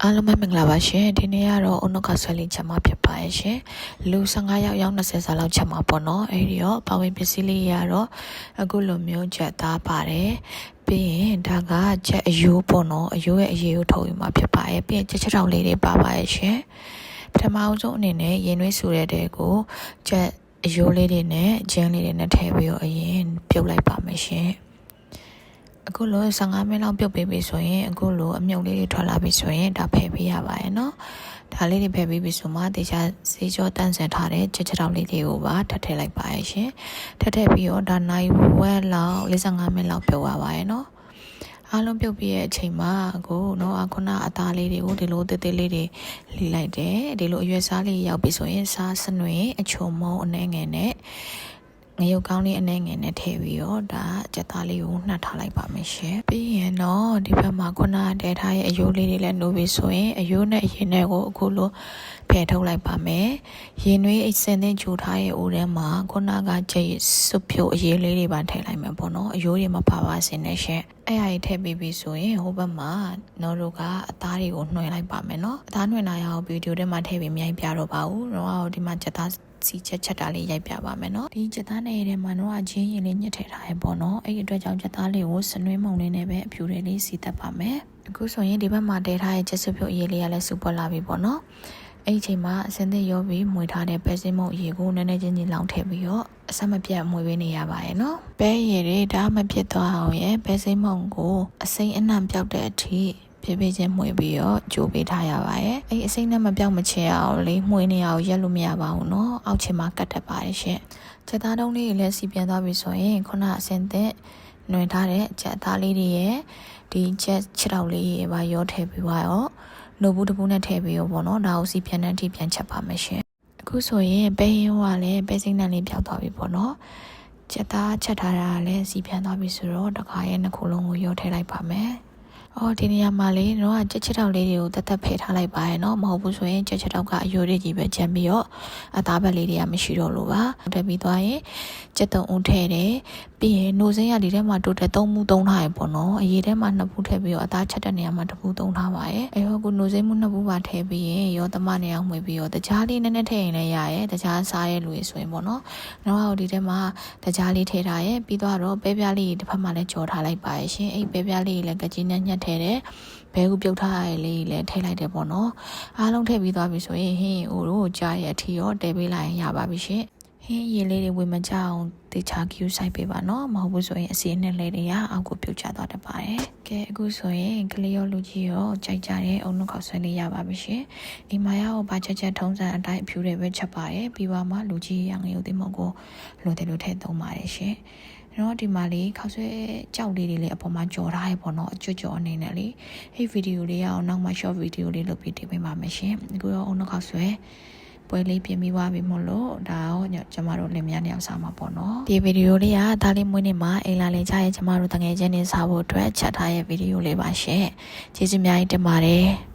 အားလုံးပဲမင်္ဂလာပါရှင်ဒီနေ့ကတော့အုံနောက်ကဆွဲလေးချက်မှာဖြစ်ပါရဲ့ရှင်လူ15ယောက်ရောက်20စာလောက်ချက်မှာပေါ့နော်အဲ့ဒီတော့ပါဝင်ပစ္စည်းလေးရတော့အခုလိုမျိုးချက်သားပါတယ်ပြီးရင်ဒါကချက်အယိုးပေါ့နော်အယိုးရဲ့အရေးကိုထုတ်ယူမှာဖြစ်ပါရဲ့ပြီးရင်ချက်ထောင်လေးတွေပါပါရဲ့ရှင်ပထမဆုံးအနေနဲ့ရင်သွေးဆူတဲ့တဲ့ကိုချက်အယိုးလေးတွေနဲ့ဂျင်းလေးတွေနဲ့ထည့်ပြီးတော့အရင်ပြုတ်လိုက်ပါမယ်ရှင်အခုလို15မိနစ်လောက်ပြုတ်ပေးပြီဆိုရင်အခုလိုအမြုပ်လေးတွေထွက်လာပြီဆိုရင်ဒါဖယ်ပေးရပါရဲ့နော်ဒါလေးတွေဖယ်ပေးပြီဆိုမှတေချာစေးကြောတန့်စင်ထားတဲ့ချက်တောင်လေးတွေကိုပါထပ်ထည့်လိုက်ပါရဲ့ရှင်ထပ်ထည့်ပြီးတော့ဒါနိုင်ဝက်လောက်45မိနစ်လောက်ပြုတ်ရပါရဲ့နော်အားလုံးပြုတ်ပြီးရဲ့အချိန်မှာအခုနော်ခုနအသားလေးတွေကိုဒီလိုတေးသေးလေးတွေလှီလိုက်တယ်ဒီလိုအရွယ်စားလေးရောက်ပြီဆိုရင်စားစနွေအချုံမုံအနှဲငယ်နဲ့ငရုတ်ကောင်းလေးအနေငယ်နဲ့ထည့်ပြီးတော့ဒါကြက်သားလေးကိုနှက်ထားလိုက်ပါမယ်ရှင်ပြီးရင်တော့ဒီဘက်မှာခုနတဲထားရဲ့အယိုးလေးတွေလည်းနိုးပြီးဆိုရင်အယိုးနဲ့ရင်နဲ့ကိုအခုလိုဖယ်ထုတ်လိုက်ပါမယ်ရင်သွေးအစင်သင်းဂျူထားရဲ့အိုးထဲမှာခုနကကြက်စွပ်ဖြိုးအရေးလေးတွေပါထည့်လိုက်မယ်ပေါ့နော်အယိုးတွေမပါပါစင်နဲ့ရှင်အဲ့အရာကြီးထည့်ပြီးပြီဆိုရင်ဟိုဘက်မှာနော်တို့ကအသားတွေကိုနှွှဲလိုက်ပါမယ်နော်အသားနှွှဲလာရအောင်ဗီဒီယိုထဲမှာထည့်ပြီးမြိုင်ပြတော့ပါဘူးတော့ဒီမှာကြက်သားစီချက်တာလေးရိုက်ပြပါမယ်နော်ဒီချက်သားနဲ့ထဲမှာတော့အချင်းရင်လေးညှစ်ထည့်ထားရပေါ့နော်အဲ့ဒီအတွက်ကြောင့်ချက်သားလေးကိုစနွေးမုံလေးနဲ့ပဲအဖြူလေးစီတက်ပါမယ်အခုဆိုရင်ဒီဘက်မှာတဲထားရဲ့ချက်စွပ်ဖြုတ်အရေးလေးကလည်းစူပေါ်လာပြီပေါ့နော်အဲ့ဒီချိန်မှာအစင်းသစ်ရောပြီးမွေထားတဲ့ပဲစင်းမုံအရေးကိုနည်းနည်းချင်းလောင်းထည့်ပြီးတော့အဆက်မပြတ်မွေပေးနေရပါရဲ့နော်ပဲရည်တွေဒါမှဖြစ်သွားအောင်ရဲ့ပဲစင်းမုံကိုအစိမ်းအနှံ့ပြောက်တဲ့အထိပြေးပြေးချင်းမှွေပြီးတော့ကြိုးပေးထားရပါရဲ့အဲ့အစိမ့်နဲ့မပြောက်မချင်အောင်လေးမှွေနေအောင်ရက်လို့မရပါဘူးเนาะအောက်ချင်မှာကတ်တတ်ပါတယ်ရှင်ချက်သားတုံးလေးတွေလည်းစီပြန်သွားပြီဆိုရင်ခုနအစင်သက်နှွင်ထားတဲ့ချက်သားလေးတွေရဲ့ဒီချက်ခြေထောက်လေးတွေပါရောထည့်ပြီးပါရောနှုတ်ဘူးတပူးနဲ့ထည့်ပြီးရောပေါ့เนาะဒါကိုစီပြန်တဲ့အထိပြန်ချက်ပါမယ်ရှင်အခုဆိုရင်ပဲရင်ကလည်းပဲစိမ့်နှံလေးပြောက်သွားပြီပေါ့เนาะချက်သားချက်ထားတာလည်းစီပြန်သွားပြီဆိုတော့တခါရဲ့နှစ်ခုလုံးကိုရောထည့်လိုက်ပါမယ်ဒီနေရာမှာလေးတော့ကြက်ချက်တောက်လေးတွေကိုတက်တက်ဖယ်ထားလိုက်ပါရဲ့နော်မဟုတ်ဘူးဆိုရင်ကြက်ချက်တောက်ကအယိုးလေးကြီးပဲကျန်ပြီးတော့အသားဘက်လေးတွေကမရှိတော့လို့ပါထည့်ပြီးသွားရင်ကြက်တုံဦးထည့်တယ်ပြီးရင်နိုစင်းရဒီထဲမှာတိုးတက်3မှု3ထားရပေါ့နော်အရေးထဲမှာ2မှုထည့်ပြီးတော့အသားချက်တဲ့နေရာမှာ1မှု3ထားပါရဲ့အဲ့တော့ကိုနိုစင်းမှု2မှုပါထည့်ပြီးရင်ရောသမနေအောင်မှွေပြီးတော့တကြားလေးနည်းနည်းထည့်ရင်လည်းရရဲ့တကြားစားရဲ့လူတွေဆိုရင်ပေါ့နော်နောက်ဒီထဲမှာတကြားလေးထည့်ထားရဲ့ပြီးတော့ပဲပြားလေးတစ်ဖက်မှာလည်းကြော်ထားလိုက်ပါရဲ့ရှင်အဲ့ပဲပြားလေးလည်းကကြီးနဲ့ညှက်ထည့်တယ်ဘဲကူပြုတ်ထားရလေးလည်းထည့်လိုက်တယ်ပေါ့နော်အားလုံးထည့်ပြီးသွားပြီဆိုရင်ဟင်းအိုတို့ကြားရဲ့အထီရောတဲပေးလိုက်ရင်ရပါပြီရှင်ဟင်းရေလေးတွေဝင်မကြအောင်တေချာကျူးဆိုင်ပေးပါနော်မဟုတ်ဘူးဆိုရင်အစီအနဲ့လေးတွေကအောက်ကိုပြုတ်ကျသွားတတ်ပါတယ်ကဲအခုဆိုရင်ကလေးရောလူကြီးရောကြိုက်ကြတဲ့အုံနှုတ်ခေါက်ဆွဲလေးရပါပြီရှင်ဒီမှာရောဘာချက်ထုံးစံအတိုင်းအဖြူတွေပဲချက်ပါတယ်ပြီးပါမှလူကြီးရငရုတ်တိမုတ်ကိုလိုတယ်လို့ထည့်သုံးပါတယ်ရှင်နော်ဒီမှာလေးခောက်ဆွဲကြောက်လေးတွေလည်းအပေါ်မှာကြော်ထားရပေါ့နော်အကျွတ်ကြော်အနေနဲ့လေအဲ့ဗီဒီယိုလေးအောင်နောက်မှ short ဗီဒီယိုလေးလုပ်ပြီးတင်ပေးပါမယ်ရှင်အခုတော့အုံနှုတ်ခေါက်ဆွဲပွဲလေးပြင်ပြီးသွားပြီမို့လို့ဒါရောကျမတို့လင်မယားနှစ်ယောက်စားမှာပေါ့နော်ဒီဗီဒီယိုလေးကဒါလေးမွေးနေ့မှာအိမ်လာလင်ကြရဲ့ကျမတို့တငယ်ချင်းတွေစားဖို့အတွက်ချက်ထားရဲ့ဗီဒီယိုလေးပါရှင်ကျေးဇူးအများကြီးတင်ပါတယ်